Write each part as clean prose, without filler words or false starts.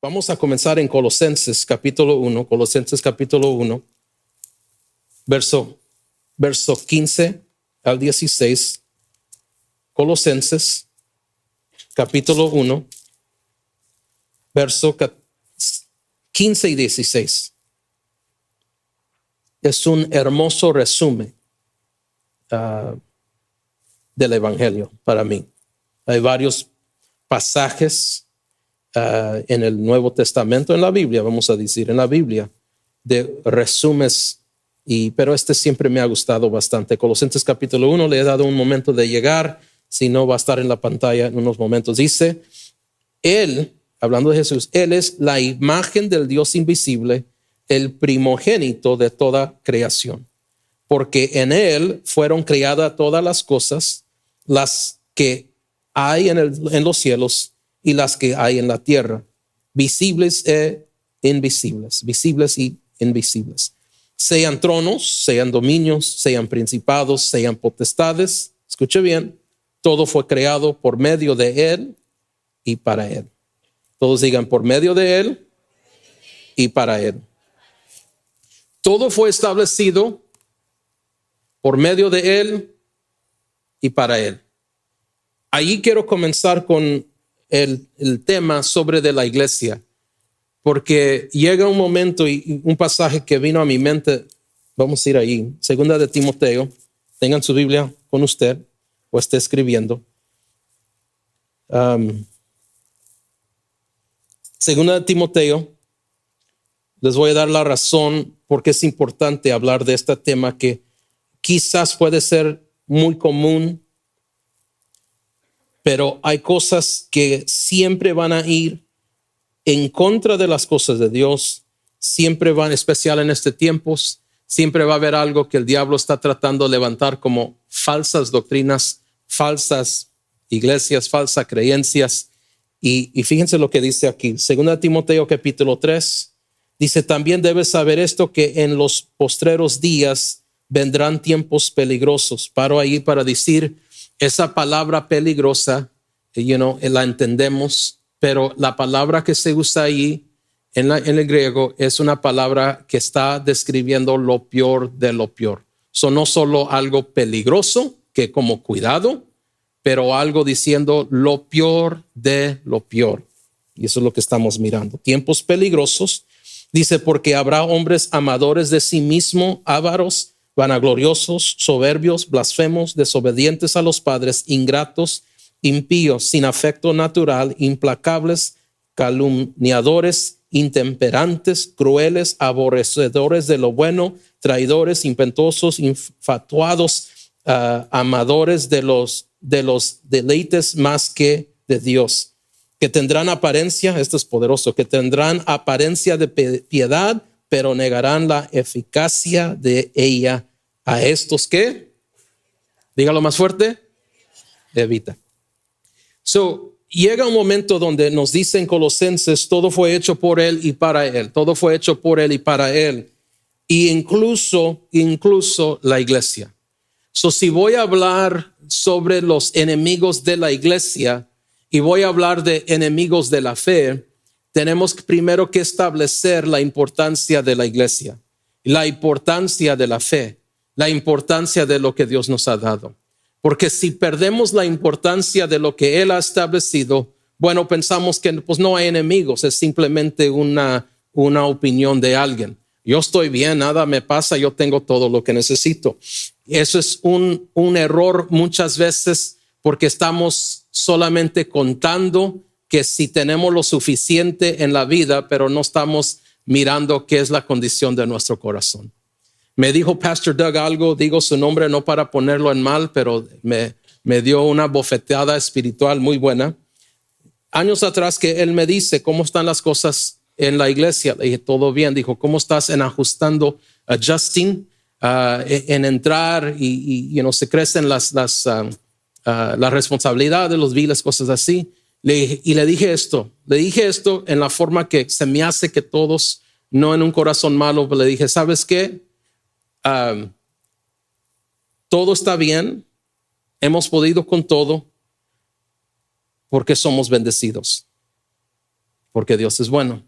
Vamos a comenzar en Colosenses capítulo 1, verso 15 al 16. Colosenses capítulo 1, verso 15 y 16. Es un hermoso resumen del Evangelio para mí. Hay varios pasajes en el Nuevo Testamento, en la Biblia, vamos a decir, en la Biblia, de resúmenes, pero este siempre me ha gustado bastante. Colosenses capítulo 1, le he dado un momento de llegar, si no va a estar en la pantalla en unos momentos. Dice, Él, hablando de Jesús, Él es la imagen del Dios invisible, el primogénito de toda creación, porque en Él fueron creadas todas las cosas, las que hay en los cielos y las que hay en la tierra, visibles e invisibles, visibles y invisibles. Sean tronos, sean dominios, sean principados, sean potestades. Escuche bien, todo fue creado por medio de Él y para Él. Todos digan, por medio de Él y para Él. Todo fue establecido por medio de Él y para Él. Ahí quiero comenzar con el tema sobre de la iglesia, porque llega un momento y un pasaje que vino a mi mente. Vamos a ir ahí, segunda de Timoteo. Tengan su Biblia con usted o esté escribiendo. Segunda de Timoteo. Les voy a dar la razón porque es importante hablar de este tema que quizás puede ser muy común, pero hay cosas que siempre van a ir en contra de las cosas de Dios. Siempre van, especial en este tiempo, siempre va a haber algo que el diablo está tratando de levantar como falsas doctrinas, falsas iglesias, falsas creencias. Y fíjense lo que dice aquí, 2 Timoteo capítulo 3, dice, también debes saber esto, que en los postreros días vendrán tiempos peligrosos. Paro ahí para decir, esa palabra peligrosa, la entendemos, pero la palabra que se usa ahí en el griego es una palabra que está describiendo lo peor de lo peor. No solo algo peligroso, que como cuidado, pero algo diciendo lo peor de lo peor. Y eso es lo que estamos mirando. Tiempos peligrosos. Dice, porque habrá hombres amadores de sí mismo, ávaros, vanagloriosos, soberbios, blasfemos, desobedientes a los padres, ingratos, impíos, sin afecto natural, implacables, calumniadores, intemperantes, crueles, aborrecedores de lo bueno, traidores, impetuosos, infatuados, amadores de los deleites más que de Dios, que tendrán apariencia, esto es poderoso, que tendrán apariencia de piedad, pero negarán la eficacia de ella. A estos que, dígalo más fuerte, evita. Llega un momento donde nos dicen Colosenses, todo fue hecho por Él y para Él. Todo fue hecho por Él y para Él. Y incluso la iglesia. Si voy a hablar sobre los enemigos de la iglesia y voy a hablar de enemigos de la fe, tenemos primero que establecer la importancia de la iglesia, la importancia de la fe, la importancia de lo que Dios nos ha dado. Porque si perdemos la importancia de lo que Él ha establecido, bueno, pensamos que pues no hay enemigos, es simplemente una opinión de alguien. Yo estoy bien, nada me pasa, yo tengo todo lo que necesito. Eso es un error muchas veces porque estamos solamente contando que si tenemos lo suficiente en la vida, pero no estamos mirando qué es la condición de nuestro corazón. Me dijo Pastor Doug algo, digo su nombre no para ponerlo en mal, pero me dio una bofetada espiritual muy buena. Años atrás que él me dice, ¿cómo están las cosas en la iglesia? Le dije, todo bien. Dijo, ¿cómo estás en adjusting, en entrar y se crecen las responsabilidades de los viles, cosas así? Le dije esto en la forma que se me hace que todos, no en un corazón malo, pero le dije, ¿sabes qué? Todo está bien, hemos podido con todo porque somos bendecidos. porque Dios es bueno.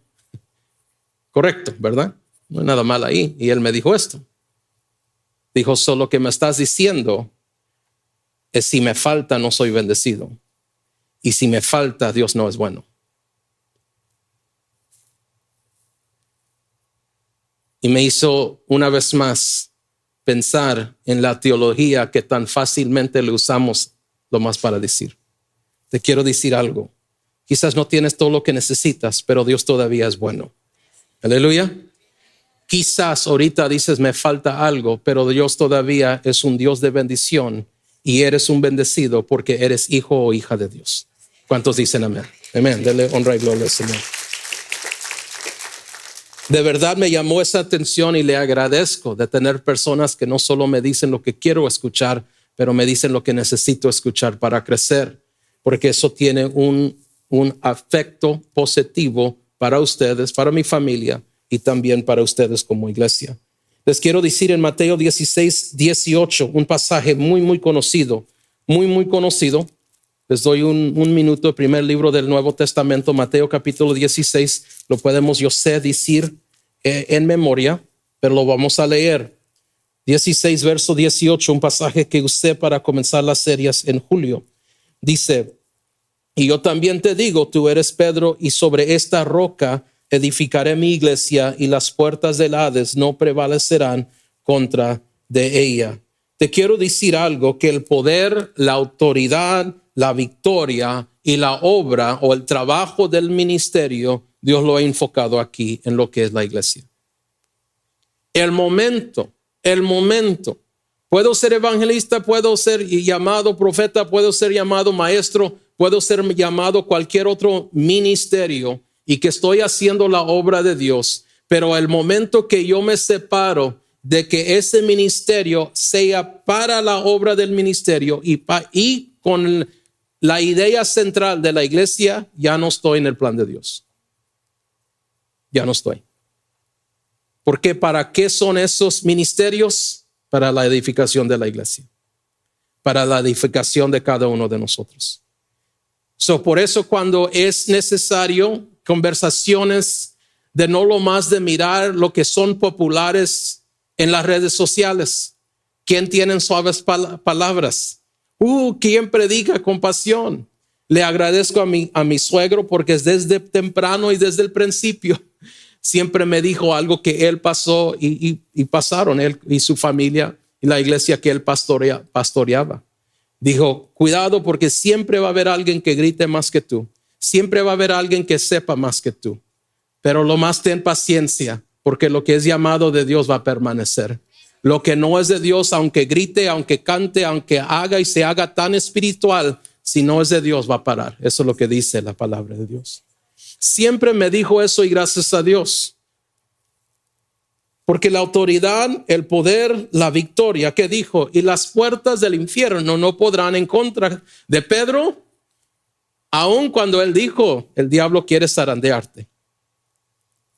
Correcto, ¿verdad? No hay nada mal ahí. Y él me dijo esto. Dijo, solo que me estás diciendo es si me falta no soy bendecido. Y si me falta Dios no es bueno. Y me hizo una vez más pensar en la teología que tan fácilmente le usamos lo más para decir. Te quiero decir algo. Quizás no tienes todo lo que necesitas, pero Dios todavía es bueno. Aleluya. Quizás ahorita dices me falta algo, pero Dios todavía es un Dios de bendición y eres un bendecido porque eres hijo o hija de Dios. ¿Cuántos dicen amén? Amén. Dele honra y gloria al Señor. De verdad me llamó esa atención y le agradezco de tener personas que no solo me dicen lo que quiero escuchar, pero me dicen lo que necesito escuchar para crecer, porque eso tiene un afecto positivo para ustedes, para mi familia y también para ustedes como iglesia. Les quiero decir en Mateo 16:18, un pasaje muy conocido, muy conocido. Les doy un minuto, el primer libro del Nuevo Testamento, Mateo capítulo 16, lo podemos yo sé decir en memoria, pero lo vamos a leer. 16, verso 18, un pasaje que usé para comenzar las series en julio. Dice, y yo también te digo, tú eres Pedro, y sobre esta roca edificaré mi iglesia, y las puertas del Hades no prevalecerán contra de ella. Te quiero decir algo, que el poder, la autoridad, la victoria y la obra o el trabajo del ministerio, Dios lo ha enfocado aquí en lo que es la iglesia. El momento, puedo ser evangelista, puedo ser llamado profeta, puedo ser llamado maestro, puedo ser llamado cualquier otro ministerio y que estoy haciendo la obra de Dios, pero el momento que yo me separo de que ese ministerio sea para la obra del ministerio y con la idea central de la iglesia, ya no estoy en el plan de Dios. Ya no estoy. Porque ¿para qué son esos ministerios? Para la edificación de la iglesia, para la edificación de cada uno de nosotros. Por eso cuando es necesario conversaciones de no lo más de mirar lo que son populares en las redes sociales, quién tienen suaves palabras, quién predica con pasión. Le agradezco a mi suegro porque desde temprano y desde el principio siempre me dijo algo que él pasó y pasaron él y su familia y la iglesia que él pastoreaba. Dijo, cuidado porque siempre va a haber alguien que grite más que tú. Siempre va a haber alguien que sepa más que tú. Pero lo más ten paciencia porque lo que es llamado de Dios va a permanecer. Lo que no es de Dios, aunque grite, aunque cante, aunque haga y se haga tan espiritual, si no es de Dios va a parar. Eso es lo que dice la palabra de Dios. Siempre me dijo eso y gracias a Dios. Porque la autoridad, el poder, la victoria, ¿qué dijo? Y las puertas del infierno no podrán en contra de Pedro, aun cuando él dijo, el diablo quiere zarandearte.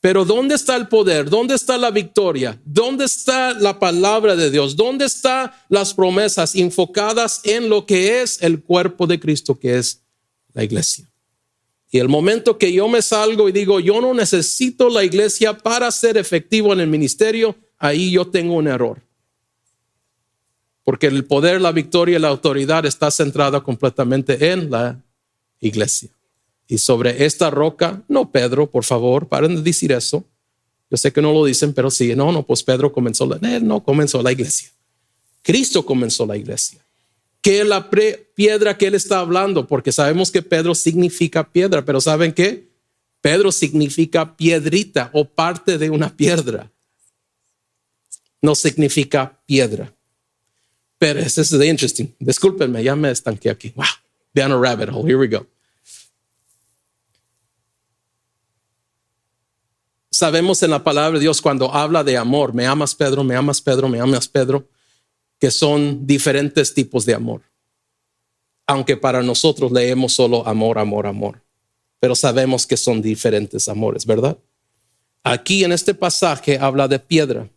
Pero ¿dónde está el poder? ¿Dónde está la victoria? ¿Dónde está la palabra de Dios? ¿Dónde están las promesas enfocadas en lo que es el cuerpo de Cristo, que es la iglesia? Y el momento que yo me salgo y digo, yo no necesito la iglesia para ser efectivo en el ministerio, ahí yo tengo un error. Porque el poder, la victoria y la autoridad está centrada completamente en la iglesia. Y sobre esta roca, no Pedro, por favor, paren de decir eso. Yo sé que no lo dicen, pero sí, pues Pedro comenzó, él no comenzó la iglesia. Cristo comenzó la iglesia. ¿Qué es la piedra que él está hablando? Porque sabemos que Pedro significa piedra, pero ¿saben qué? Pedro significa piedrita o parte de una piedra. No significa piedra. Pero eso es interesting. Discúlpenme, ya me estanqué aquí. Wow, down a rabbit hole. Here we go. Sabemos en la palabra de Dios cuando habla de amor, me amas Pedro, me amas Pedro, me amas Pedro, que son diferentes tipos de amor. Aunque para nosotros leemos solo amor, amor, amor. Pero sabemos que son diferentes amores, ¿verdad? Aquí en este pasaje habla de piedra.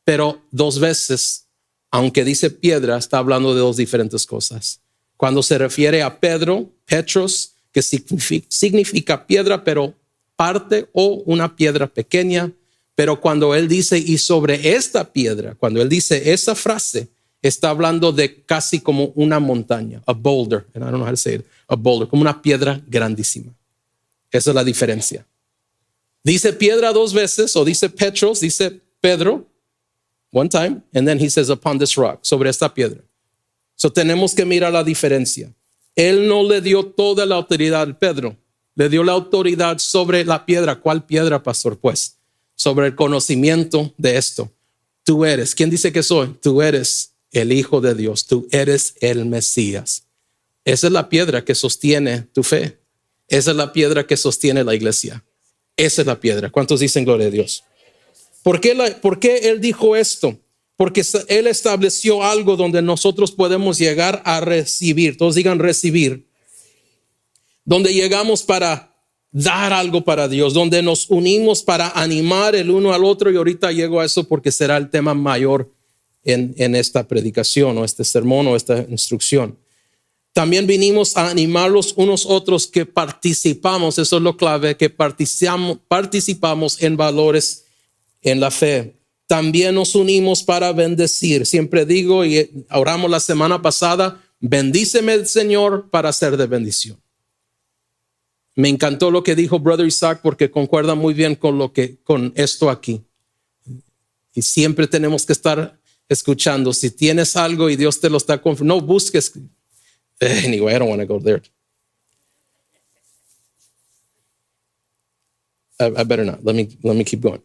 Pero dos veces, aunque dice piedra, está hablando de dos diferentes cosas. Cuando se refiere a Pedro, Petros, que significa piedra, pero parte o una piedra pequeña. Pero cuando él dice, y sobre esta piedra, cuando él dice esa frase, está hablando de casi como una montaña, a boulder, and I don't know how to say it, a boulder, como una piedra grandísima. Esa es la diferencia. Dice piedra dos veces, o dice Petros, dice Pedro, one time, and then he says upon this rock, sobre esta piedra. So tenemos que mirar la diferencia. Él no le dio toda la autoridad a Pedro, le dio la autoridad sobre la piedra. ¿Cuál piedra, pastor? Pues sobre el conocimiento de esto. Tú eres, ¿quién dice que soy? Tú eres el Hijo de Dios, tú eres el Mesías. Esa es la piedra que sostiene tu fe. Esa es la piedra que sostiene la iglesia. Esa es la piedra. ¿Cuántos dicen gloria a Dios? ¿Por qué él dijo esto? Porque él estableció algo donde nosotros podemos llegar a recibir. Todos digan recibir. Donde llegamos para dar algo para Dios, donde nos unimos para animar el uno al otro. Y ahorita llego a eso porque será el tema mayor en esta predicación o este sermón o esta instrucción. También vinimos a animarlos unos otros que participamos, eso es lo clave, que participamos en valores en la fe. También nos unimos para bendecir. Siempre digo y oramos la semana pasada, bendíceme el Señor para ser de bendición. Me encantó lo que dijo Brother Isaac porque concuerda muy bien con esto aquí. Y siempre tenemos que estar escuchando. Si tienes algo y Dios te lo está confirmando, no busques. Anyway, I don't want to go there. I better not. Let me keep going.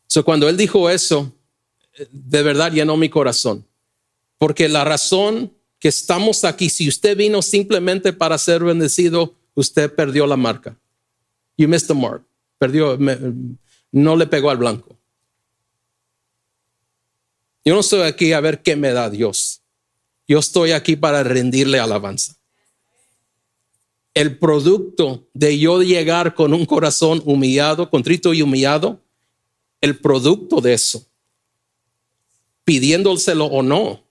So cuando él dijo eso, de verdad llenó mi corazón. Porque la razón que estamos aquí, si usted vino simplemente para ser bendecido, usted perdió la marca. You missed the mark. No le pegó al blanco. Yo no estoy aquí a ver qué me da Dios. Yo estoy aquí para rendirle alabanza. El producto de yo llegar con un corazón humillado, contrito y humillado, el producto de eso, pidiéndoselo o no,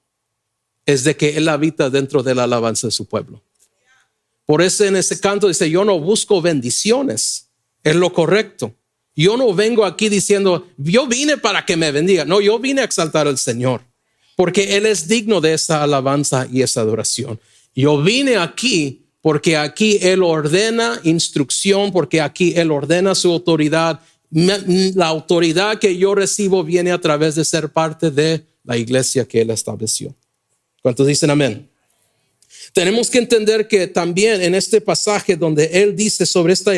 es de que Él habita dentro de la alabanza de su pueblo. Por eso en ese canto dice, yo no busco bendiciones, es lo correcto. Yo no vengo aquí diciendo, yo vine para que me bendiga. No, yo vine a exaltar al Señor, porque Él es digno de esa alabanza y esa adoración. Yo vine aquí porque aquí Él ordena instrucción, porque aquí Él ordena su autoridad. La autoridad que yo recibo viene a través de ser parte de la iglesia que Él estableció. ¿Cuántos dicen amén? Tenemos que entender que también en este pasaje donde Él dice sobre esta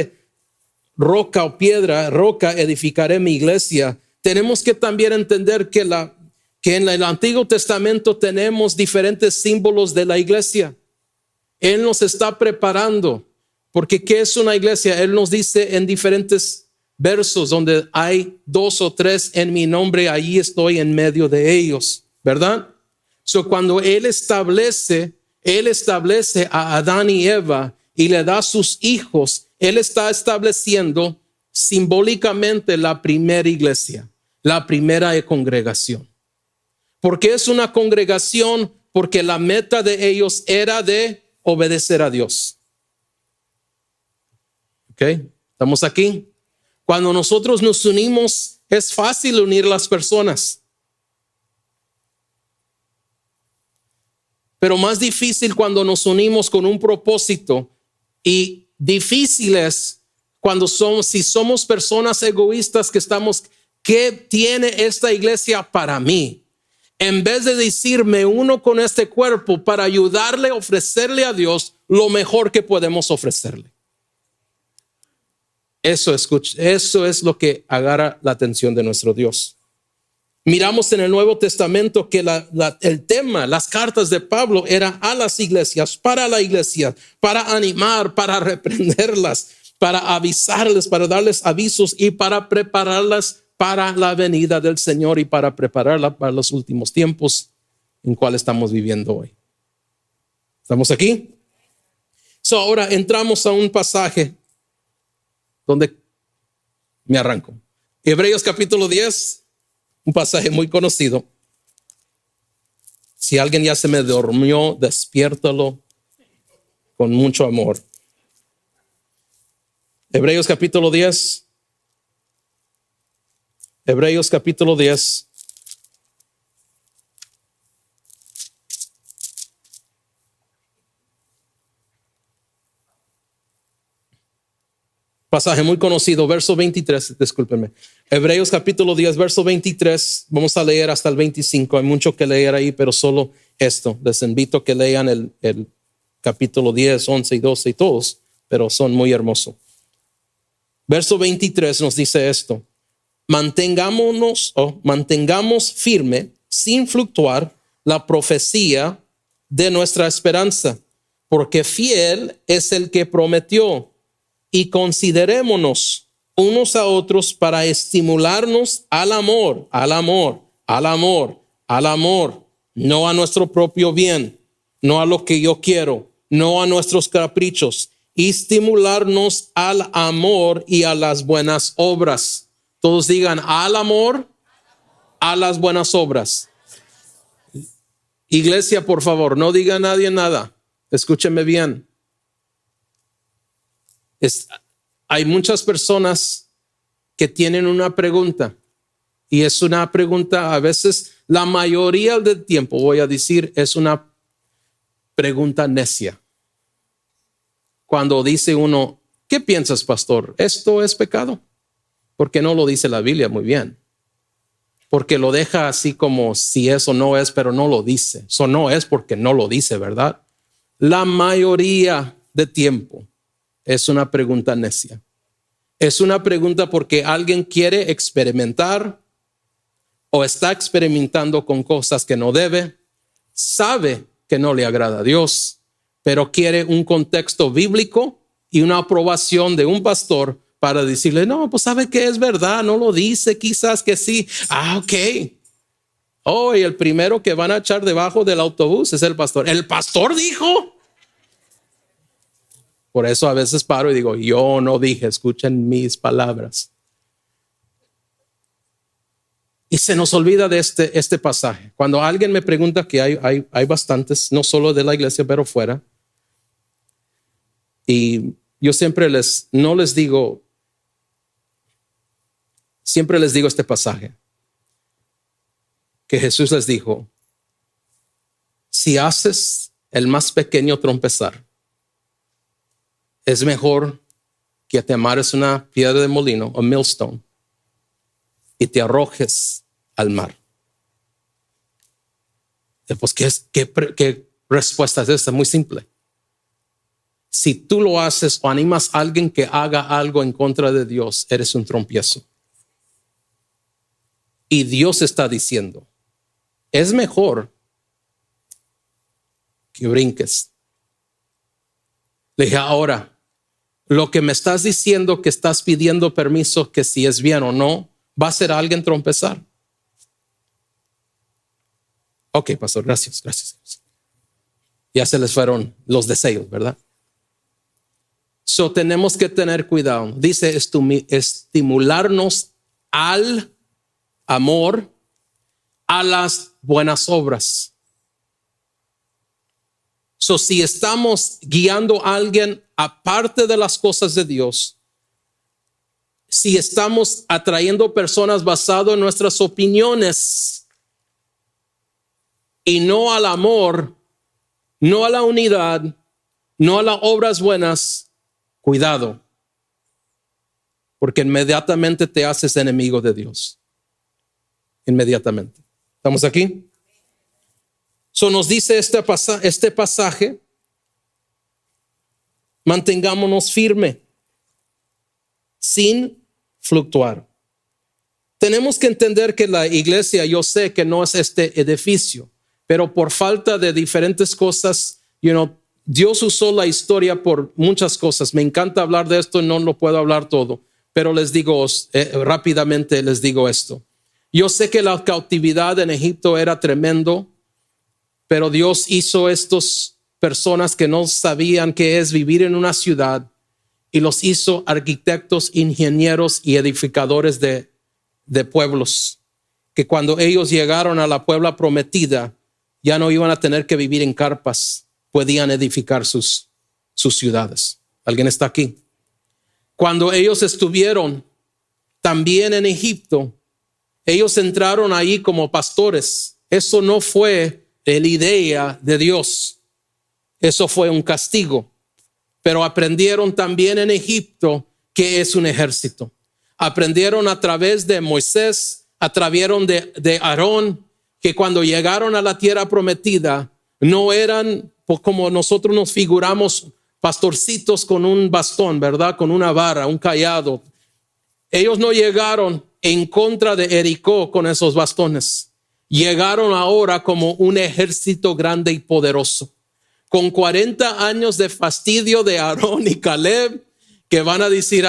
roca o piedra, roca edificaré mi iglesia, tenemos que también entender que en el Antiguo Testamento tenemos diferentes símbolos de la iglesia. Él nos está preparando, porque ¿qué es una iglesia? Él nos dice en diferentes versos donde hay 2 o 3 en mi nombre, ahí estoy en medio de ellos, ¿verdad? So cuando Él establece a Adán y Eva y le da sus hijos, Él está estableciendo simbólicamente la primera iglesia, la primera congregación. ¿Por qué es una congregación? Porque la meta de ellos era de obedecer a Dios. ¿Ok? ¿Estamos aquí? Cuando nosotros nos unimos, es fácil unir las personas. Pero más difícil cuando nos unimos con un propósito, y difícil es cuando si somos personas egoístas que estamos, ¿qué tiene esta iglesia para mí? En vez de decir, me uno con este cuerpo para ayudarle, ofrecerle a Dios lo mejor que podemos ofrecerle. Eso es lo que agarra la atención de nuestro Dios. Miramos en el Nuevo Testamento que el tema, las cartas de Pablo eran a las iglesias, para la iglesia, para animar, para reprenderlas, para avisarles, para darles avisos y para prepararlas para la venida del Señor y para prepararla para los últimos tiempos en cual estamos viviendo hoy. ¿Estamos aquí? Ahora entramos a un pasaje donde me arranco. Hebreos capítulo 10. Un pasaje muy conocido. Si alguien ya se me durmió, despiértalo con mucho amor. Hebreos capítulo 10. Hebreos capítulo 10. Pasaje muy conocido, verso 23, discúlpenme. Hebreos capítulo 10, verso 23. Vamos a leer hasta el 25. Hay mucho que leer ahí, pero solo esto. Les invito a que lean el capítulo 10, 11 y 12 y todos, pero son muy hermosos. Verso 23 nos dice esto: mantengamos firme, sin fluctuar, la profecía de nuestra esperanza, porque fiel es el que prometió. Y considerémonos unos a otros para estimularnos al amor, no a nuestro propio bien, no a lo que yo quiero, no a nuestros caprichos, y estimularnos al amor y a las buenas obras. Todos digan: al amor, a las buenas obras. Iglesia, por favor, no diga a nadie nada. Escúcheme bien. Hay muchas personas que tienen una pregunta, y es una pregunta, a veces, la mayoría del tiempo, voy a decir, es una pregunta necia. Cuando dice uno: ¿qué piensas, pastor? ¿Esto es pecado? Porque no lo dice la Biblia muy bien. Porque lo deja así como si eso no es, pero no lo dice. Eso no es porque no lo dice, ¿verdad? La mayoría de tiempo es una pregunta necia. Es una pregunta porque alguien quiere experimentar o está experimentando con cosas que no debe, sabe que no le agrada a Dios, pero quiere un contexto bíblico y una aprobación de un pastor para decirle: no, pues sabe que es verdad, no lo dice, quizás que sí. Ok. Oh, y el primero que van a echar debajo del autobús es el pastor. El pastor dijo. Por eso a veces paro y digo: yo no dije, escuchen mis palabras. Y se nos olvida de este pasaje. Cuando alguien me pregunta, que hay bastantes, no solo de la iglesia, pero fuera. Y yo siempre les digo este pasaje. Que Jesús les dijo: si haces el más pequeño tropezar, es mejor que te amarres una piedra de molino o millstone y te arrojes al mar. Pues, ¿qué respuesta es esta? Muy simple. Si tú lo haces o animas a alguien que haga algo en contra de Dios, eres un tropiezo. Y Dios está diciendo: es mejor que brinques. Le dije: ahora, lo que me estás diciendo, que estás pidiendo permiso, que si es bien o no, va a hacer a alguien tropezar. Ok, pastor, gracias. Ya se les fueron los deseos, ¿verdad? So tenemos que tener cuidado. Dice estimularnos al amor, a las buenas obras. So si estamos guiando a alguien aparte de las cosas de Dios, si estamos atrayendo personas basado en nuestras opiniones y no al amor, no a la unidad, no a las obras buenas, cuidado, porque inmediatamente te haces enemigo de Dios. Inmediatamente. ¿Estamos aquí? So nos dice este pasaje: mantengámonos firme, sin fluctuar. Tenemos que entender que la iglesia, yo sé que no es este edificio, pero por falta de diferentes cosas, Dios usó la historia por muchas cosas. Me encanta hablar de esto, no lo puedo hablar todo, pero les digo rápidamente, les digo esto. Yo sé que la cautividad en Egipto era tremendo, pero Dios hizo estas personas que no sabían qué es vivir en una ciudad, y los hizo arquitectos, ingenieros y edificadores de pueblos, que cuando ellos llegaron a la Puebla prometida, ya no iban a tener que vivir en carpas, podían edificar sus ciudades. ¿Alguien está aquí? Cuando ellos estuvieron también en Egipto, ellos entraron ahí como pastores. Eso no fue la idea de Dios. Eso fue un castigo. Pero aprendieron también en Egipto que es un ejército. Aprendieron a través de Moisés, aprendieron de Aarón, que cuando llegaron a la tierra prometida, no eran como nosotros nos figuramos, pastorcitos con un bastón, ¿verdad? Con una vara, un cayado. Ellos no llegaron en contra de Jericó con esos bastones. Llegaron ahora como un ejército grande y poderoso. Con 40 años de fastidio de Aarón y Caleb, que van a decir,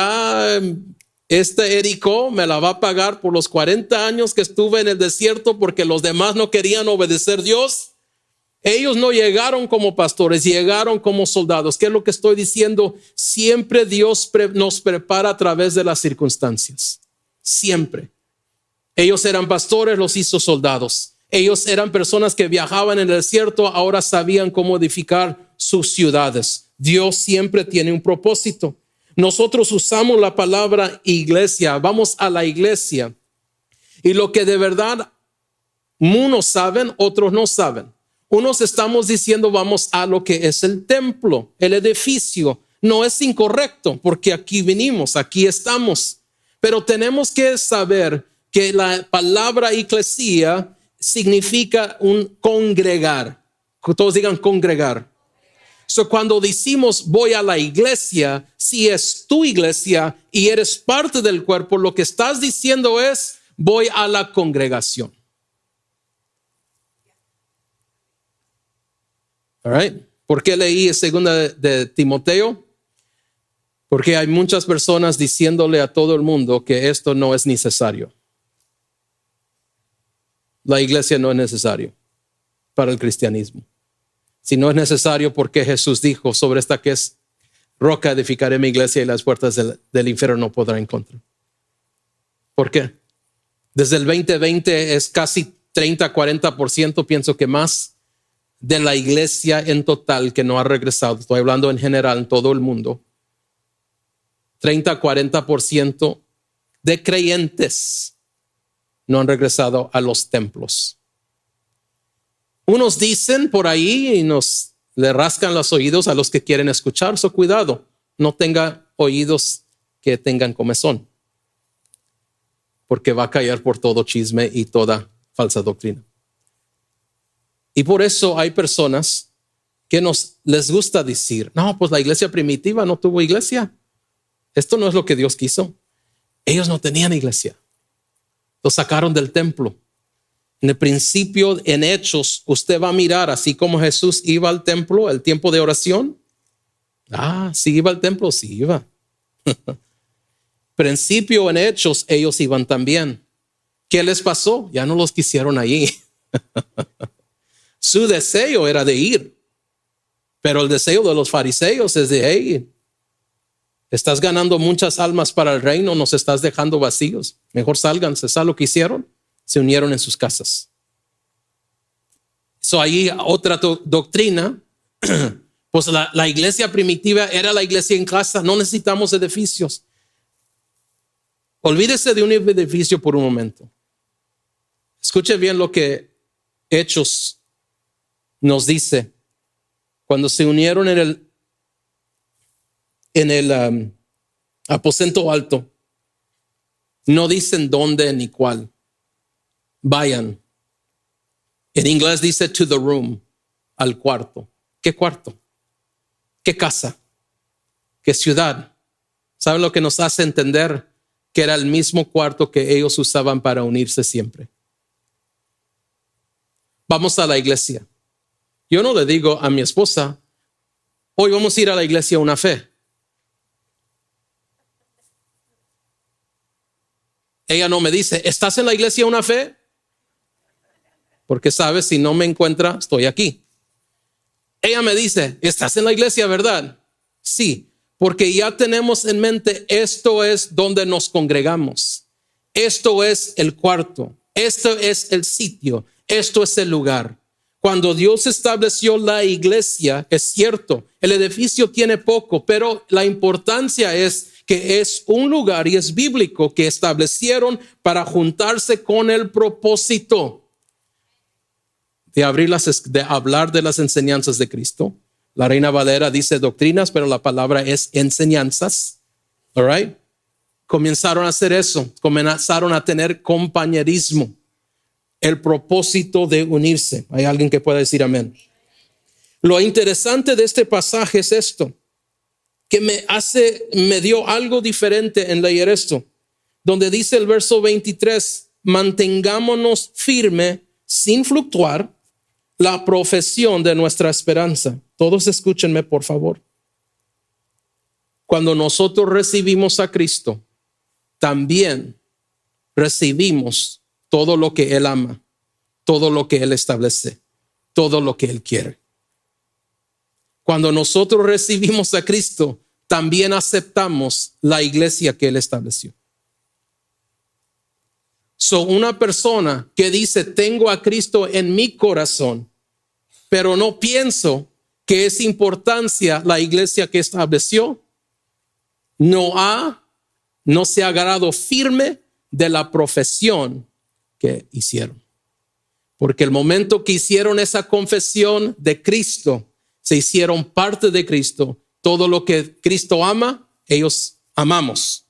este Jericó me la va a pagar por los 40 años que estuve en el desierto porque los demás no querían obedecer a Dios. Ellos no llegaron como pastores, llegaron como soldados. ¿Qué es lo que estoy diciendo? Siempre Dios nos prepara a través de las circunstancias. Siempre. Ellos eran pastores, los hizo soldados. Ellos eran personas que viajaban en el desierto, ahora sabían cómo edificar sus ciudades. Dios siempre tiene un propósito. Nosotros usamos la palabra iglesia, vamos a la iglesia. Y lo que de verdad unos saben, otros no saben. Unos estamos diciendo vamos a lo que es el templo, el edificio. No es incorrecto porque aquí vinimos, aquí estamos. Pero tenemos que saber que la palabra iglesia significa un congregar. Todos digan congregar. So, cuando decimos voy a la iglesia, si es tu iglesia y eres parte del cuerpo, lo que estás diciendo es voy a la congregación. All right. ¿Por qué leí segunda de Timoteo? Porque hay muchas personas diciéndole a todo el mundo que esto no es necesario. La iglesia no es necesario para el cristianismo. Si no es necesario, porque Jesús dijo sobre esta que es roca edificaré mi iglesia y las puertas del infierno no podrán en contra. ¿Por qué? Desde el 2020 es casi 30-40%, pienso que más, de la iglesia en total que no ha regresado. Estoy hablando en general en todo el mundo. 30-40% de creyentes no han regresado a los templos. Unos dicen por ahí y le rascan los oídos a los que quieren escuchar. So, cuidado, no tenga oídos que tengan comezón, porque va a caer por todo chisme y toda falsa doctrina. Y por eso hay personas que les gusta decir, no, pues la iglesia primitiva no tuvo iglesia. Esto no es lo que Dios quiso. Ellos no tenían iglesia. Los sacaron del templo. En el principio, en Hechos, usted va a mirar, así como Jesús iba al templo, el tiempo de oración. Sí iba al templo, sí iba. Principio en Hechos, ellos iban también. ¿Qué les pasó? Ya no los quisieron allí. Su deseo era de ir, pero el deseo de los fariseos es de, hey, estás ganando muchas almas para el reino, nos estás dejando vacíos. Mejor sálganse. ¿Sabes lo que hicieron? Se unieron en sus casas. Ahí otra doctrina, pues la iglesia primitiva era la iglesia en casa, no necesitamos edificios. Olvídese de un edificio por un momento. Escuche bien lo que Hechos nos dice. Cuando se unieron en el aposento alto, no dicen dónde ni cuál. Vayan. En inglés dice to the room, al cuarto. ¿Qué cuarto? ¿Qué casa? ¿Qué ciudad? ¿Saben lo que nos hace entender? Que era el mismo cuarto que ellos usaban para unirse siempre. Vamos a la iglesia. Yo no le digo a mi esposa, hoy vamos a ir a la iglesia a una fe. Ella no me dice, ¿estás en la iglesia a una fe? Porque sabe, si no me encuentra, estoy aquí. Ella me dice, ¿estás en la iglesia, verdad? Sí, porque ya tenemos en mente, esto es donde nos congregamos. Esto es el cuarto. Esto es el sitio. Esto es el lugar. Cuando Dios estableció la iglesia, es cierto, el edificio tiene poco, pero la importancia es que es un lugar y es bíblico que establecieron para juntarse con el propósito de hablar de las enseñanzas de Cristo. La Reina Valera dice doctrinas, pero la palabra es enseñanzas. All right. Comenzaron a hacer eso, comenzaron a tener compañerismo, el propósito de unirse. ¿Hay alguien que pueda decir amén? Lo interesante de este pasaje es esto, que me dio algo diferente en leer esto, donde dice el verso 23, mantengámonos firme sin fluctuar la profesión de nuestra esperanza. Todos escúchenme, por favor. Cuando nosotros recibimos a Cristo, también recibimos todo lo que Él ama, todo lo que Él establece, todo lo que Él quiere. Cuando nosotros recibimos a Cristo, también aceptamos la iglesia que Él estableció. Una persona que dice, tengo a Cristo en mi corazón, pero no pienso que es importancia la iglesia que estableció, no se ha agarrado firme de la profesión que hicieron. Porque el momento que hicieron esa confesión de Cristo, se hicieron parte de Cristo. Todo lo que Cristo ama, ellos amamos.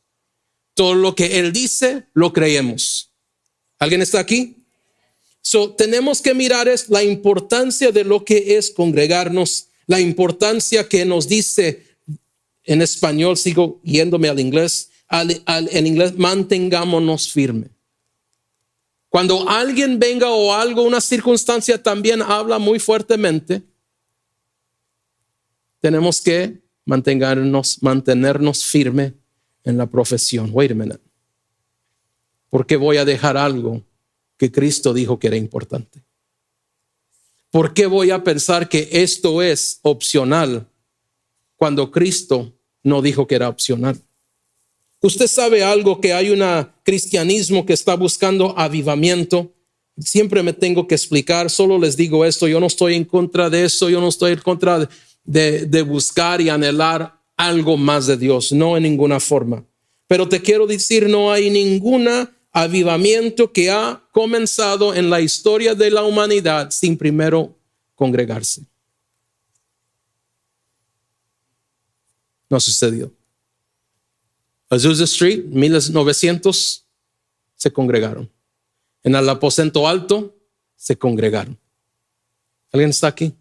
Todo lo que Él dice, lo creemos. ¿Alguien está aquí? Tenemos que mirar la importancia de lo que es congregarnos, la importancia que nos dice en español, sigo yéndome al inglés, en inglés, mantengámonos firme. Cuando alguien venga o algo, una circunstancia también habla muy fuertemente, tenemos que mantenernos firme en la profesión. Wait a minute. ¿Por qué voy a dejar algo que Cristo dijo que era importante? ¿Por qué voy a pensar que esto es opcional cuando Cristo no dijo que era opcional? Usted sabe algo, que hay un cristianismo que está buscando avivamiento. Siempre me tengo que explicar, solo les digo esto, yo no estoy en contra de eso, yo no estoy en contra de buscar y anhelar algo más de Dios, no en ninguna forma. Pero te quiero decir, no hay ningún avivamiento que ha comenzado en la historia de la humanidad sin primero congregarse. No ha sucedido. Azusa Street, 1900 se congregaron. En el aposento alto se congregaron. ¿Alguien está aquí?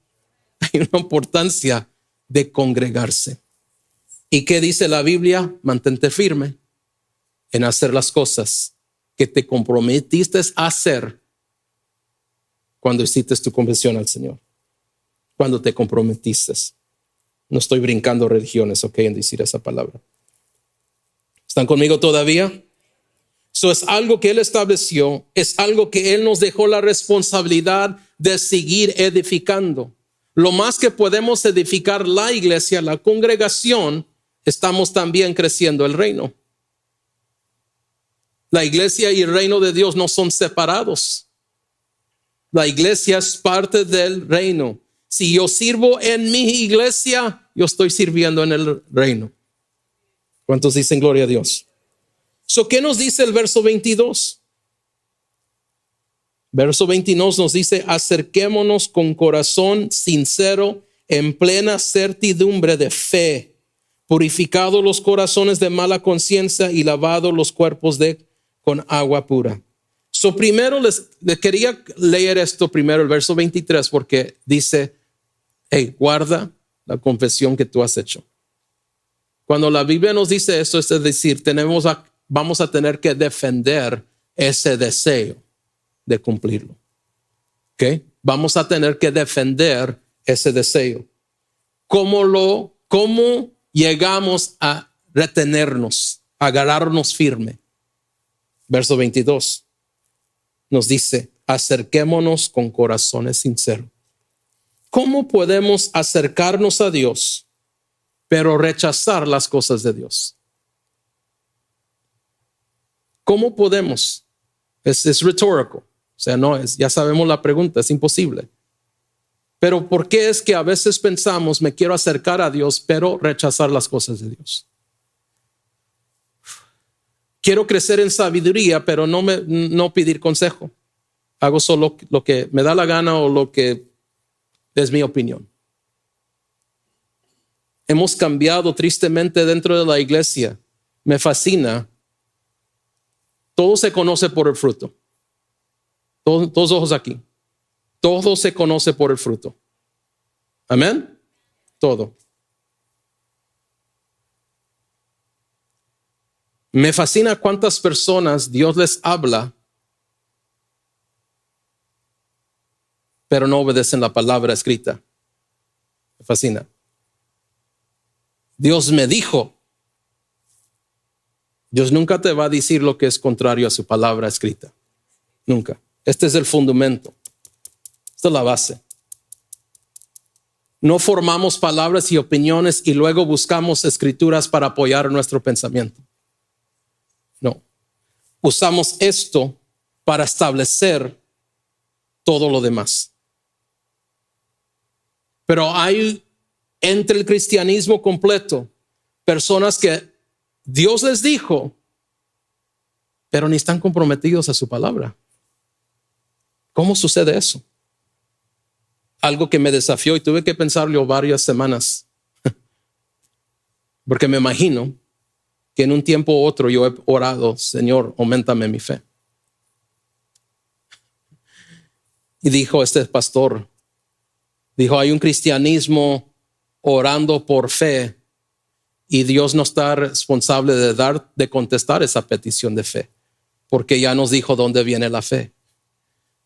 Hay una importancia de congregarse. ¿Y qué dice la Biblia? Mantente firme en hacer las cosas que te comprometiste a hacer cuando hiciste tu confesión al Señor. Cuando te comprometiste. No estoy brincando religiones, en decir esa palabra. ¿Están conmigo todavía? Eso es algo que Él estableció, es algo que Él nos dejó la responsabilidad de seguir edificando. Lo más que podemos edificar la iglesia, la congregación, estamos también creciendo el reino. La iglesia y el reino de Dios no son separados. La iglesia es parte del reino. Si yo sirvo en mi iglesia, yo estoy sirviendo en el reino. ¿Cuántos dicen gloria a Dios? ¿Qué nos dice el verso 22? Verso 22 nos dice, acerquémonos con corazón sincero, en plena certidumbre de fe, purificados los corazones de mala conciencia y lavados los cuerpos con agua pura. Primero les quería leer esto primero, el verso 23, porque dice, hey, guarda la confesión que tú has hecho. Cuando la Biblia nos dice esto, es decir, vamos a tener que defender ese deseo de cumplirlo. ¿Okay? Vamos a tener que defender ese deseo. ¿Cómo llegamos a retenernos, a agarrarnos firme? Verso 22 nos dice, acerquémonos con corazones sinceros. ¿Cómo podemos acercarnos a Dios, pero rechazar las cosas de Dios? ¿Cómo podemos? Es rhetorical. Ya sabemos la pregunta, es imposible. Pero ¿por qué es que a veces pensamos, me quiero acercar a Dios, pero rechazar las cosas de Dios? Quiero crecer en sabiduría, pero no pedir consejo. Hago solo lo que me da la gana o lo que es mi opinión. Hemos cambiado tristemente dentro de la iglesia. Me fascina. Todo se conoce por el fruto. Todos ojos aquí. Todo se conoce por el fruto. Amén. Todo. Me fascina cuántas personas Dios les habla, pero no obedecen la palabra escrita. Me fascina. Dios me dijo. Dios nunca te va a decir lo que es contrario a su palabra escrita. Nunca. Este es el fundamento. Esta es la base. No formamos palabras y opiniones y luego buscamos escrituras para apoyar nuestro pensamiento. No. Usamos esto para establecer todo lo demás. Pero hay entre el cristianismo completo personas que Dios les dijo, pero ni están comprometidos a su palabra. ¿Cómo sucede eso? Algo que me desafió y tuve que pensarlo varias semanas. Porque me imagino que en un tiempo u otro yo he orado, Señor, auméntame mi fe. Y dijo este pastor, hay un cristianismo orando por fe y Dios no está responsable de contestar esa petición de fe, porque ya nos dijo dónde viene la fe.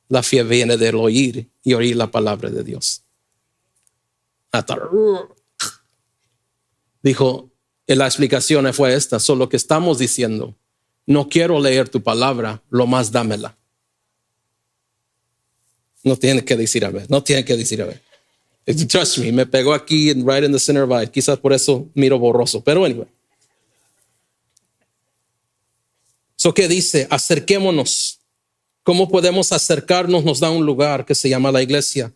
La fe viene del oír y oír la palabra de Dios. Dijo, la explicación fue esta, solo que estamos diciendo, no quiero leer tu palabra, lo más dámela. No tiene que decir a ver, no tiene que decir a ver. Trust me, me pegó aquí right in the center of eye. Quizás por eso miro borroso, pero anyway. So, ¿qué dice? Acerquémonos. ¿Cómo podemos acercarnos? Nos da un lugar que se llama la iglesia.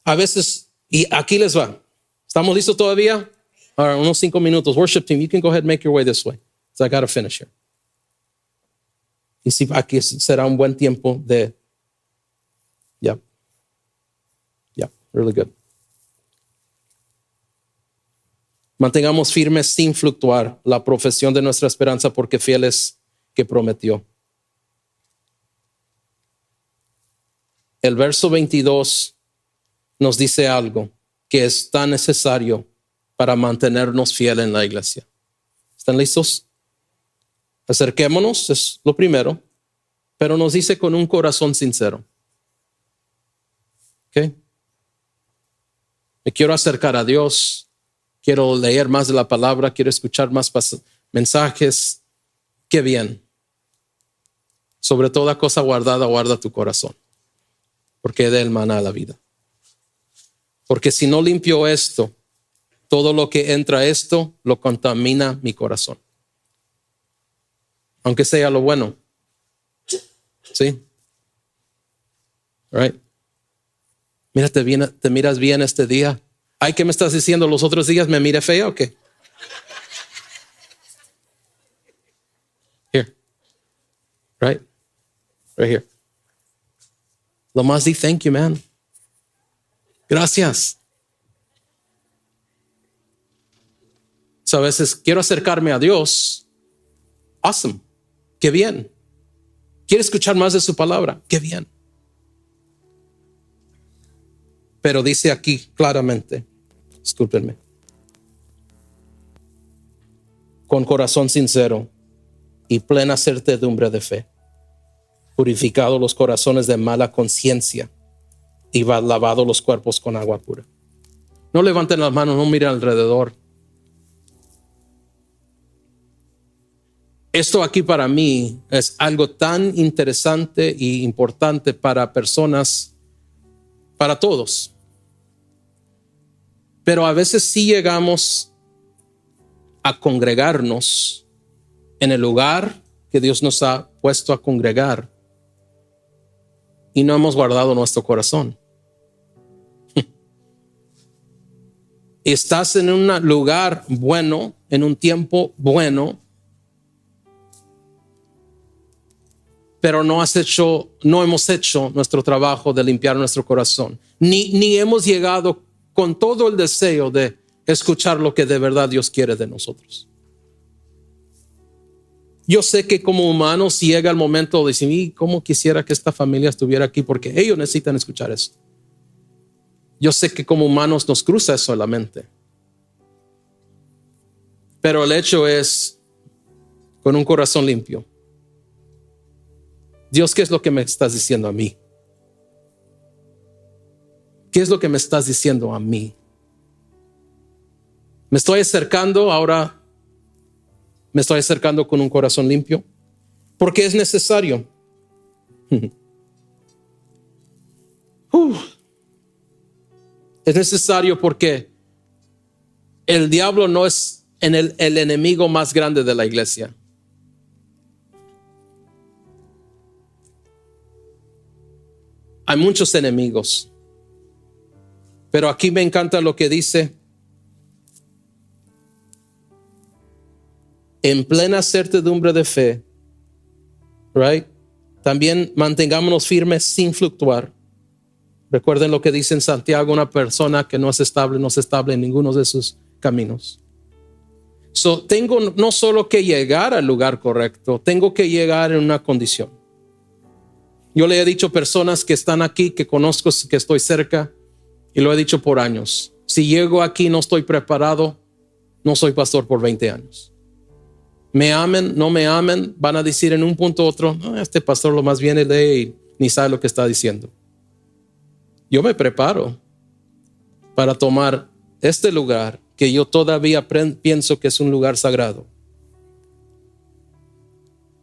A veces, y aquí les va. ¿Estamos listos todavía? Ahora, unos 5 minutos. Worship team, you can go ahead and make your way this way. So I got to finish here. Y si aquí será un buen tiempo de... Yeah, really good. Mantengamos firmes sin fluctuar la profesión de nuestra esperanza, porque fiel es que prometió. El verso 22 nos dice algo que es tan necesario para mantenernos fieles en la iglesia. ¿Están listos? Acerquémonos, es lo primero, pero nos dice con un corazón sincero. ¿Ok? Me quiero acercar a Dios, quiero leer más de la palabra, quiero escuchar más mensajes. Qué bien. Sobre toda cosa guardada, guarda tu corazón, porque de él mana la vida. Porque si no limpio esto, todo lo que entra a esto lo contamina mi corazón. Aunque sea lo bueno. ¿Sí? All right. Mírate bien, te miras bien este día. Ay, ¿qué me estás diciendo? ¿Los otros días me miré feo o qué? Here. Right here. Lo más di thank you, man. Gracias. So, a veces quiero acercarme a Dios. Awesome. Qué bien. Quiero escuchar más de su palabra. Qué bien. Pero dice aquí claramente, discúlpenme, con corazón sincero y plena certidumbre de fe, purificado los corazones de mala conciencia y lavado los cuerpos con agua pura. No levanten las manos, no miren alrededor. Esto aquí para mí es algo tan interesante e importante para personas, para todos. Pero a veces sí llegamos a congregarnos en el lugar que Dios nos ha puesto a congregar y no hemos guardado nuestro corazón. Estás en un lugar bueno, en un tiempo bueno, pero no hemos hecho nuestro trabajo de limpiar nuestro corazón. Ni hemos llegado con todo el deseo de escuchar lo que de verdad Dios quiere de nosotros. Yo sé que como humanos llega el momento de decir, ¿cómo quisiera que esta familia estuviera aquí? Porque ellos necesitan escuchar eso. Yo sé que como humanos nos cruza eso en la mente. Pero el hecho es, con un corazón limpio, Dios, ¿qué es lo que me estás diciendo a mí? ¿Qué es lo que me estás diciendo a mí? Me estoy acercando ahora. Me estoy acercando con un corazón limpio. Porque es necesario. Es necesario porque el diablo no es el enemigo más grande de la iglesia. Hay muchos enemigos. Pero aquí me encanta lo que dice. En plena certidumbre de fe, right? También mantengámonos firmes sin fluctuar. Recuerden lo que dice en Santiago: una persona que no es estable en ninguno de sus caminos. Tengo no solo que llegar al lugar correcto, tengo que llegar en una condición. Yo le he dicho a personas que están aquí, que conozco, que estoy cerca, y lo he dicho por años: si llego aquí no estoy preparado, no soy pastor por 20 años. Me amen, no me amen, van a decir en un punto u otro, no, este pastor lo más viene de y ni sabe lo que está diciendo. Yo me preparo para tomar este lugar que yo todavía pienso que es un lugar sagrado.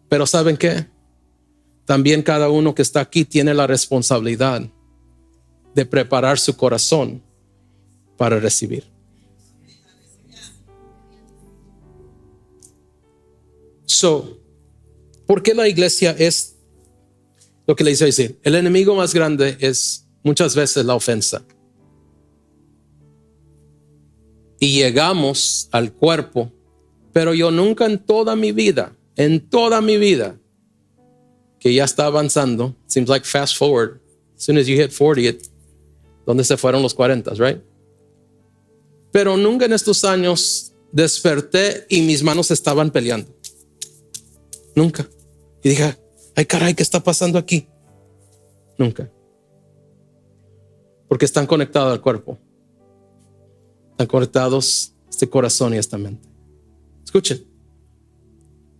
Pero ¿saben qué? También cada uno que está aquí tiene la responsabilidad de preparar su corazón para recibir. ¿Por qué la iglesia es lo que le hice decir? El enemigo más grande es muchas veces la ofensa. Y llegamos al cuerpo, pero yo nunca en toda mi vida, que ya está avanzando, seems like fast forward, as soon as you hit 40, ¿dónde se fueron los 40, right? Pero nunca en estos años desperté y mis manos estaban peleando. Nunca. Y dije, ay caray, ¿qué está pasando aquí? Nunca. Porque están conectados al cuerpo. Están conectados este corazón y esta mente. Escuchen.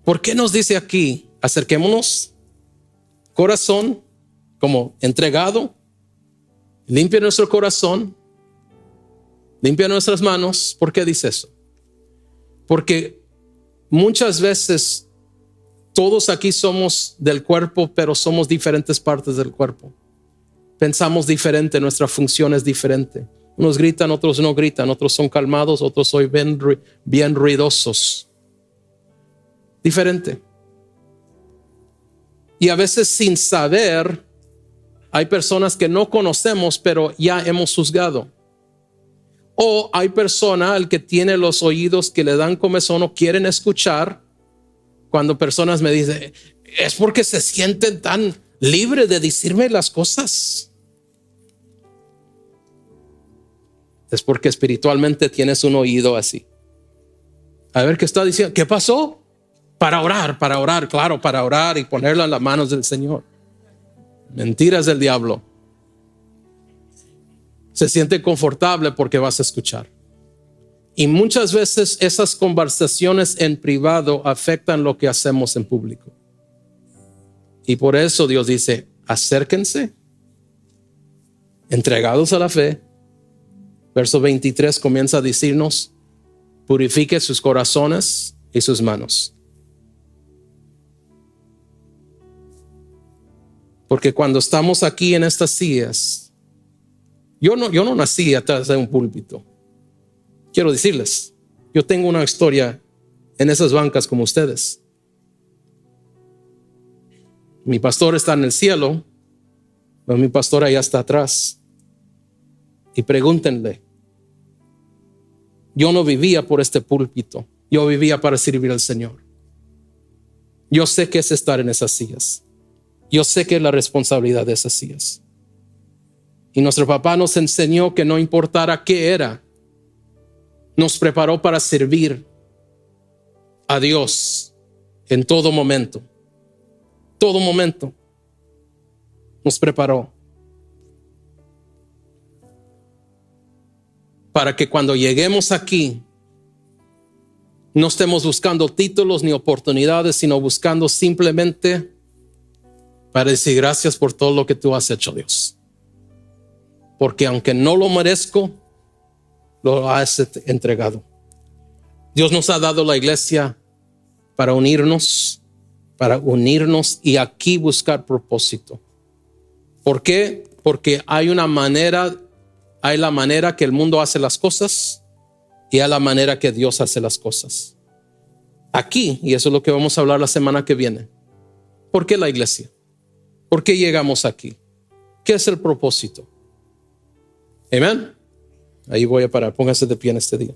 ¿Por qué nos dice aquí, acerquémonos, corazón como entregado, limpia nuestro corazón, limpia nuestras manos? ¿Por qué dice eso? Porque muchas veces todos aquí somos del cuerpo, pero somos diferentes partes del cuerpo. Pensamos diferente, nuestra función es diferente. Unos gritan, otros no gritan, otros son calmados, otros son bien ruidosos. Diferente. Y a veces sin saber, hay personas que no conocemos, pero ya hemos juzgado. O hay persona al que tiene los oídos que le dan comezón o quieren escuchar. Cuando personas me dicen, es porque se sienten tan libres de decirme las cosas. Es porque espiritualmente tienes un oído así. A ver qué está diciendo. ¿Qué pasó? Para orar, claro, para orar y ponerlo en las manos del Señor. Mentiras del diablo. Se siente confortable porque vas a escuchar. Y muchas veces esas conversaciones en privado afectan lo que hacemos en público. Y por eso Dios dice, acérquense, entregados a la fe. Verso 23 comienza a decirnos, purifique sus corazones y sus manos. Porque cuando estamos aquí en estas sillas, yo no nací atrás de un púlpito. Quiero decirles, yo tengo una historia en esas bancas como ustedes. Mi pastor está en el cielo, pero mi pastor allá está atrás. Y pregúntenle, yo no vivía por este púlpito, yo vivía para servir al Señor. Yo sé qué es estar en esas sillas. Yo sé que la responsabilidad es así es. Y nuestro papá nos enseñó que no importara qué era, nos preparó para servir a Dios en todo momento. Todo momento nos preparó para que cuando lleguemos aquí no estemos buscando títulos ni oportunidades, sino buscando simplemente para decir gracias por todo lo que tú has hecho, Dios. Porque aunque no lo merezco, lo has entregado. Dios nos ha dado la iglesia para unirnos y aquí buscar propósito. ¿Por qué? Porque hay la manera que el mundo hace las cosas y hay la manera que Dios hace las cosas. Aquí, y eso es lo que vamos a hablar la semana que viene. ¿Por qué la iglesia? ¿Por qué llegamos aquí? ¿Qué es el propósito? Amén. Ahí voy a parar. Póngase de pie en este día.